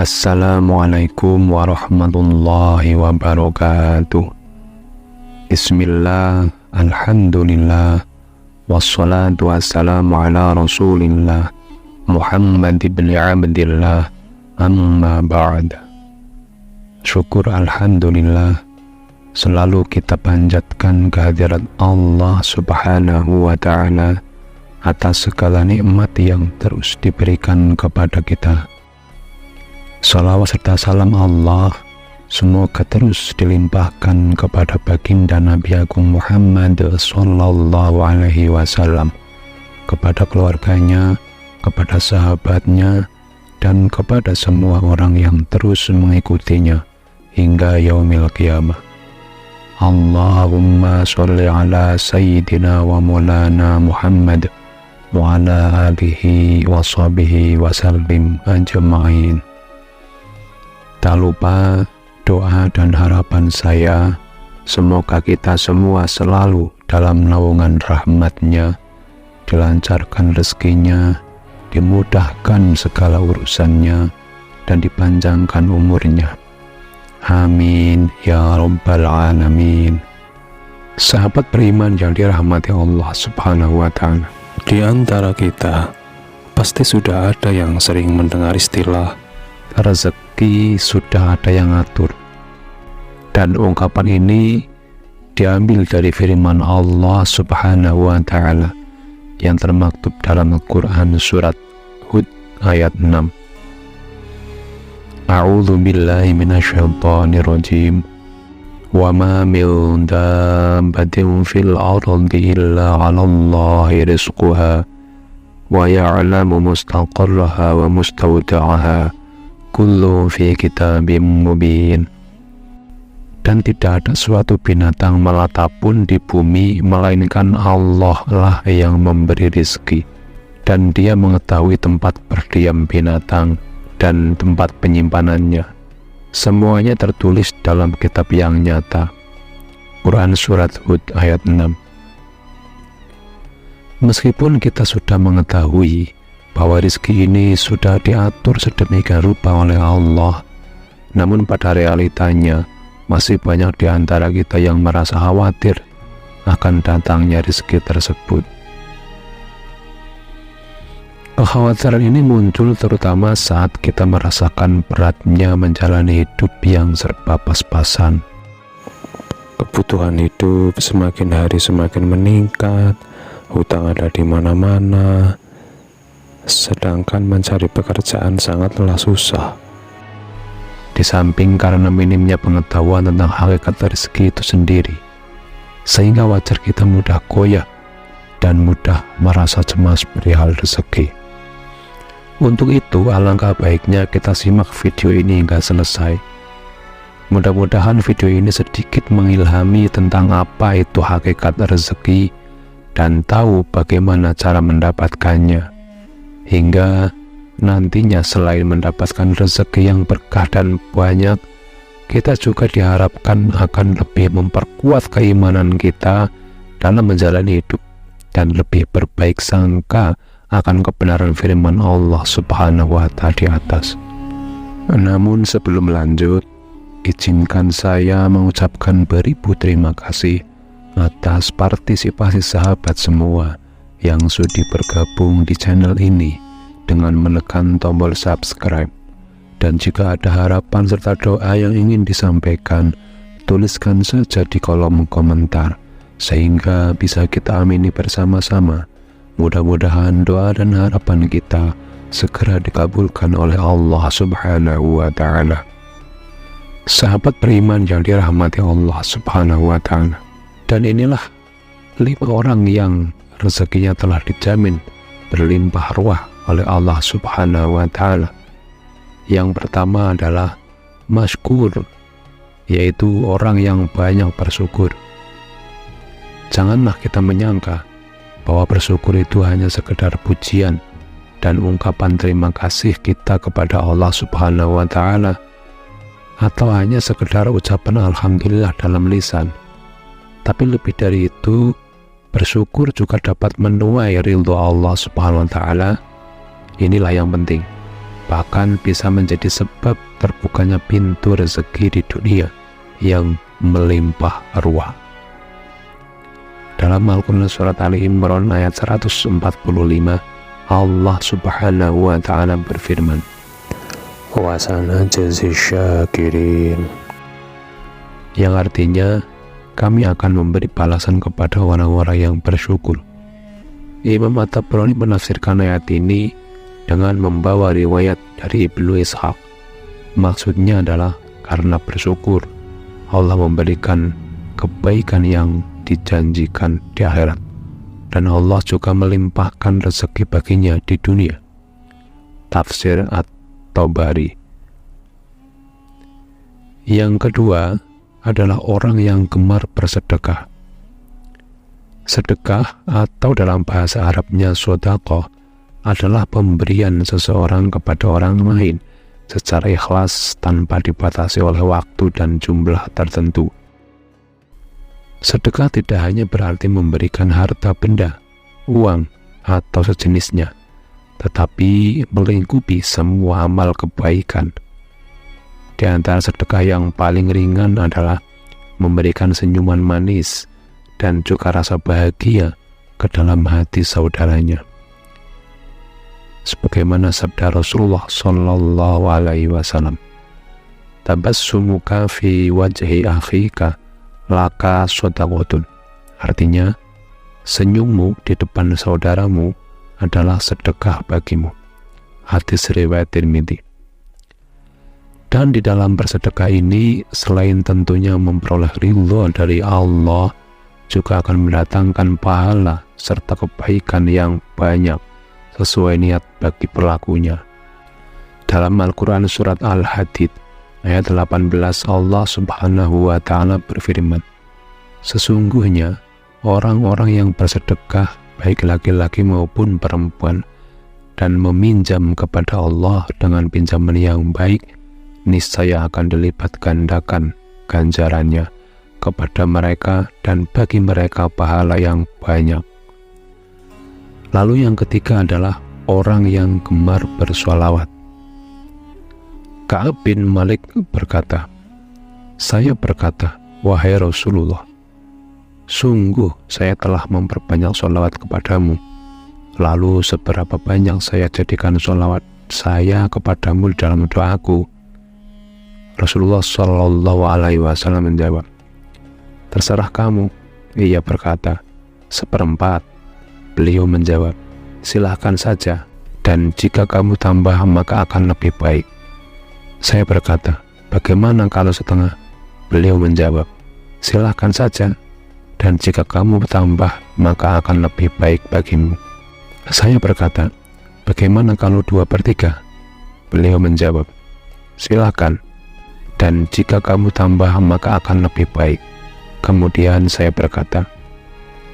Assalamualaikum warahmatullahi wabarakatuh. Bismillah, alhamdulillah, wassalatu wassalamu ala rasulillah Muhammad ibn Abdillah, amma ba'd. Syukur alhamdulillah selalu kita panjatkan kehadirat Allah subhanahu wa ta'ala atas segala nikmat yang terus diberikan kepada kita. Salawat serta salam Allah semoga terus dilimpahkan kepada baginda Nabi Agung Muhammad sallallahu alaihi wasallam, kepada keluarganya, kepada sahabatnya, dan kepada semua orang yang terus mengikutinya hingga yaumil qiyamah. Allahumma sholli ala sayyidina wa maulana Muhammad wa ala alihi wa sahbihi wa sallim ajma'in. Tak lupa doa dan harapan saya, semoga kita semua selalu dalam naungan rahmat-Nya, dilancarkan rezekinya, dimudahkan segala urusannya, dan dipanjangkan umurnya. Amin ya rabbal alamin. Sahabat beriman yang dirahmati Allah subhanahu wa ta'ala, di antara kita pasti sudah ada yang sering mendengar istilah rezeki sudah ada yang ngatur, dan ungkapan ini diambil dari firman Allah subhanahu wa ta'ala yang termaktub dalam Al-Quran surat Hud ayat 6. A'udzu billahi minasyaitonir rajim. Wa ma min dabbatin fil ardi illa 'alallahi rizquha wa ya'lamu mustaqarraha wa mustawda'aha kullu fi kitabim mubin. Dan tidak ada suatu binatang melata pun di bumi melainkan Allah lah yang memberi rizki, dan Dia mengetahui tempat berdiam binatang dan tempat penyimpanannya. Semuanya tertulis dalam kitab yang nyata. Quran surat Hud ayat 6. Meskipun kita sudah mengetahui bahwa rizki ini sudah diatur sedemikian rupa oleh Allah, namun pada realitanya masih banyak di antara kita yang merasa khawatir akan datangnya rizki tersebut. Kekhawatiran ini muncul terutama saat kita merasakan beratnya menjalani hidup yang serba pas-pasan. Kebutuhan hidup semakin hari semakin meningkat, hutang ada di mana-mana, sedangkan mencari pekerjaan sangatlah susah. Di samping karena minimnya pengetahuan tentang hakikat rezeki itu sendiri, sehingga wajar kita mudah goyah dan mudah merasa cemas perihal rezeki. Untuk itu, alangkah baiknya kita simak video ini hingga selesai. Mudah-mudahan video ini sedikit mengilhami tentang apa itu hakikat rezeki dan tahu bagaimana cara mendapatkannya, hingga nantinya selain mendapatkan rezeki yang berkah dan banyak, kita juga diharapkan akan lebih memperkuat keimanan kita dalam menjalani hidup dan lebih berbaik sangka akan kebenaran firman Allah subhanahu wa ta'ala di atas. Namun sebelum lanjut, izinkan saya mengucapkan beribu terima kasih atas partisipasi sahabat semua yang sudi bergabung di channel ini dengan menekan tombol subscribe. Dan jika ada harapan serta doa yang ingin disampaikan, tuliskan saja di kolom komentar sehingga bisa kita amini bersama-sama. Mudah-mudahan doa dan harapan kita segera dikabulkan oleh Allah subhanahu wa ta'ala. Sahabat beriman yang dirahmati Allah subhanahu wa ta'ala, dan inilah 5 orang yang rezekinya telah dijamin berlimpah ruah oleh Allah subhanahu wa ta'ala. Yang pertama adalah masykur, yaitu orang yang banyak bersyukur. Janganlah kita menyangka bahwa bersyukur itu hanya sekedar pujian dan ungkapan terima kasih kita kepada Allah subhanahu wa ta'ala, atau hanya sekedar ucapan alhamdulillah dalam lisan. Tapi lebih dari itu, bersyukur juga dapat menuai ridho Allah subhanahu wa ta'ala. Inilah yang penting. bahkan bisa menjadi sebab terbukanya pintu rezeki di dunia yang melimpah ruah. Dalam Al-Quran surat Ali Imran ayat 145, Allah Subhanahu wa Ta'ala berfirman, "Wa sanajzi syakirin," yang artinya kami akan memberi balasan kepada orang-orang yang bersyukur. Imam At-Tabrani menafsirkan ayat ini dengan membawa riwayat dari Ibnu Ishaq. Maksudnya adalah karena bersyukur Allah memberikan kebaikan yang dijanjikan di akhirat, dan Allah juga melimpahkan rezeki baginya di dunia. Tafsir At-Tabari. Yang kedua adalah orang yang gemar bersedekah. Sedekah atau dalam bahasa Arabnya shadaqah adalah pemberian seseorang kepada orang lain secara ikhlas tanpa dibatasi oleh waktu dan jumlah tertentu. Sedekah tidak hanya berarti memberikan harta benda, uang, atau sejenisnya, tetapi melingkupi semua amal kebaikan. Di antara sedekah yang paling ringan adalah memberikan senyuman manis dan juga rasa bahagia ke dalam hati saudaranya. Sebagaimana sabda Rasulullah Sallallahu Alaihi Wasallam, "Tabassumuka fi wajhi akhika laka shadaqatun." Artinya, senyummu di depan saudaramu adalah sedekah bagimu. Hadis riwayat Tirmidzi. Dan di dalam bersedekah ini, selain tentunya memperoleh ridho dari Allah, juga akan mendatangkan pahala serta kebaikan yang banyak sesuai niat bagi pelakunya. Dalam Al-Quran surat Al-Hadid ayat 18, Allah Subhanahu wa Ta'ala berfirman, "Sesungguhnya orang-orang yang bersedekah, baik laki-laki maupun perempuan, dan meminjam kepada Allah dengan pinjaman yang baik, niscaya akan dilipat gandakan ganjarannya kepada mereka dan bagi mereka pahala yang banyak." Lalu yang ketiga adalah orang yang gemar bersolawat. Ka'ab bin Malik berkata, "Saya berkata, wahai Rasulullah, sungguh saya telah memperbanyak solawat kepadamu. Lalu seberapa banyak saya jadikan solawat saya kepadamu dalam doaku?" Rasulullah Shallallahu Alaihi Wasallam menjawab, "Terserah kamu." Ia berkata, "Seperempat." Beliau menjawab, "Silahkan saja, dan jika kamu tambah maka akan lebih baik." Saya berkata, "Bagaimana kalau setengah?" Beliau menjawab, "Silahkan saja, dan jika kamu tambah maka akan lebih baik bagimu." Saya berkata, "Bagaimana kalau 2/3?" Beliau menjawab, "Silahkan, dan jika kamu tambah maka akan lebih baik." Kemudian saya berkata,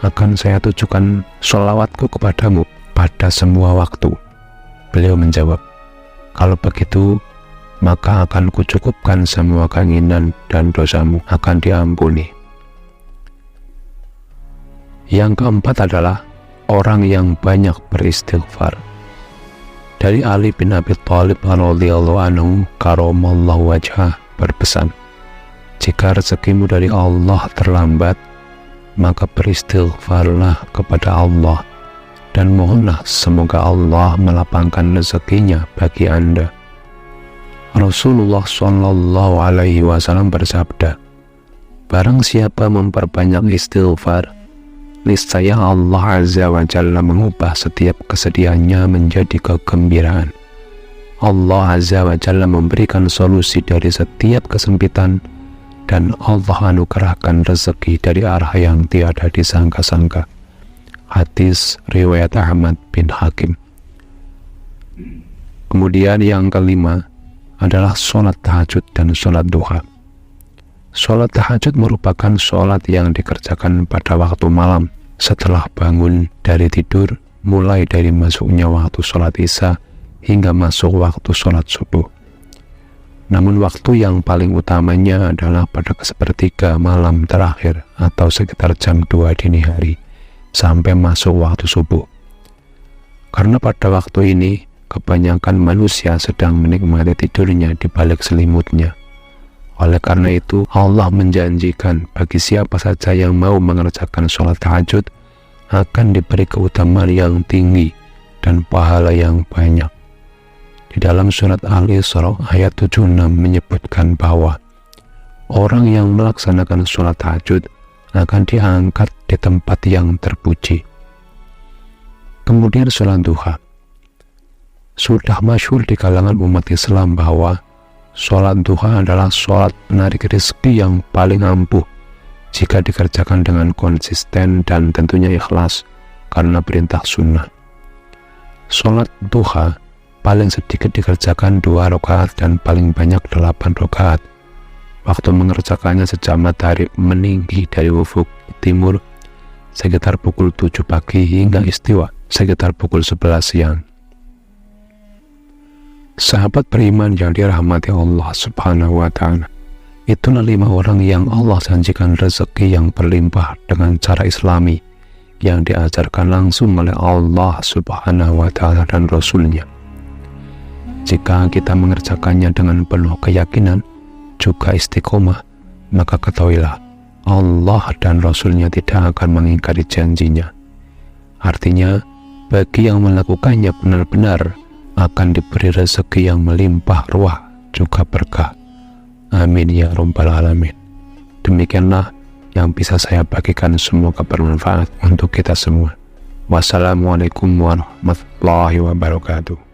"Akan saya tujukan sholawatku kepadamu pada semua waktu." Beliau menjawab, "Kalau begitu, maka akan kucukupkan semua keinginan dan dosamu akan diampuni." Yang keempat adalah orang yang banyak beristighfar. Dari Ali bin Abi Thalib radhiyallahu anhu karamallahu wajhah berpesan, "Jika rezekimu dari Allah terlambat, maka beristighfarlah kepada Allah dan mohonlah semoga Allah melapangkan rezekinya bagi Anda." Rasulullah Shallallahu Alaihi Wasallam bersabda, "Barang siapa memperbanyak istighfar, niscaya Allah Azza wa Jalla mengubah setiap kesedihannya menjadi kegembiraan. Allah Azza wa Jalla memberikan solusi dari setiap kesempitan, dan Allah anugerahkan rezeki dari arah yang tiada disangka-sangka." Hadis riwayat Ahmad bin Hakim. Kemudian yang kelima adalah sholat tahajud dan sholat duha. Sholat tahajud merupakan sholat yang dikerjakan pada waktu malam setelah bangun dari tidur, mulai dari masuknya waktu sholat isya hingga masuk waktu sholat subuh. Namun waktu yang paling utamanya adalah pada sepertiga malam terakhir atau sekitar jam 2 dini hari sampai masuk waktu subuh. Karena pada waktu ini kebanyakan manusia sedang menikmati tidurnya di balik selimutnya. Oleh karena itu, Allah menjanjikan bagi siapa saja yang mau mengerjakan sholat tahajud akan diberi keutamaan yang tinggi dan pahala yang banyak. Di dalam surat Al-Isra ayat 76 menyebutkan bahwa orang yang melaksanakan sholat tahajud akan diangkat di tempat yang terpuji. Kemudian sholat duha. Sudah masyhur di kalangan umat Islam bahwa sholat duha adalah sholat penarik rezeki yang paling ampuh jika dikerjakan dengan konsisten dan tentunya ikhlas karena perintah sunnah. Sholat duha paling sedikit dikerjakan 2 rakaat dan paling banyak 8 rakaat. Waktu mengerjakannya sejak matahari meninggi dari ufuk timur sekitar pukul 7 pagi hingga istiwa sekitar pukul 11 siang. Sahabat beriman yang dirahmati Allah Subhanahu wa Ta'ala, itulah 5 orang yang Allah janjikan rezeki yang berlimpah dengan cara Islami yang diajarkan langsung oleh Allah Subhanahu wa Ta'ala dan Rasul-Nya. Jika kita mengerjakannya dengan penuh keyakinan juga istiqomah, maka ketahuilah Allah dan Rasul-Nya tidak akan mengingkari janjinya. Artinya, bagi yang melakukannya benar-benar akan diberi rezeki yang melimpah ruah juga berkah. Amin ya rabbal alamin. Demikianlah yang bisa saya bagikan, semoga bermanfaat untuk kita semua. Wassalamualaikum warahmatullahi wabarakatuh.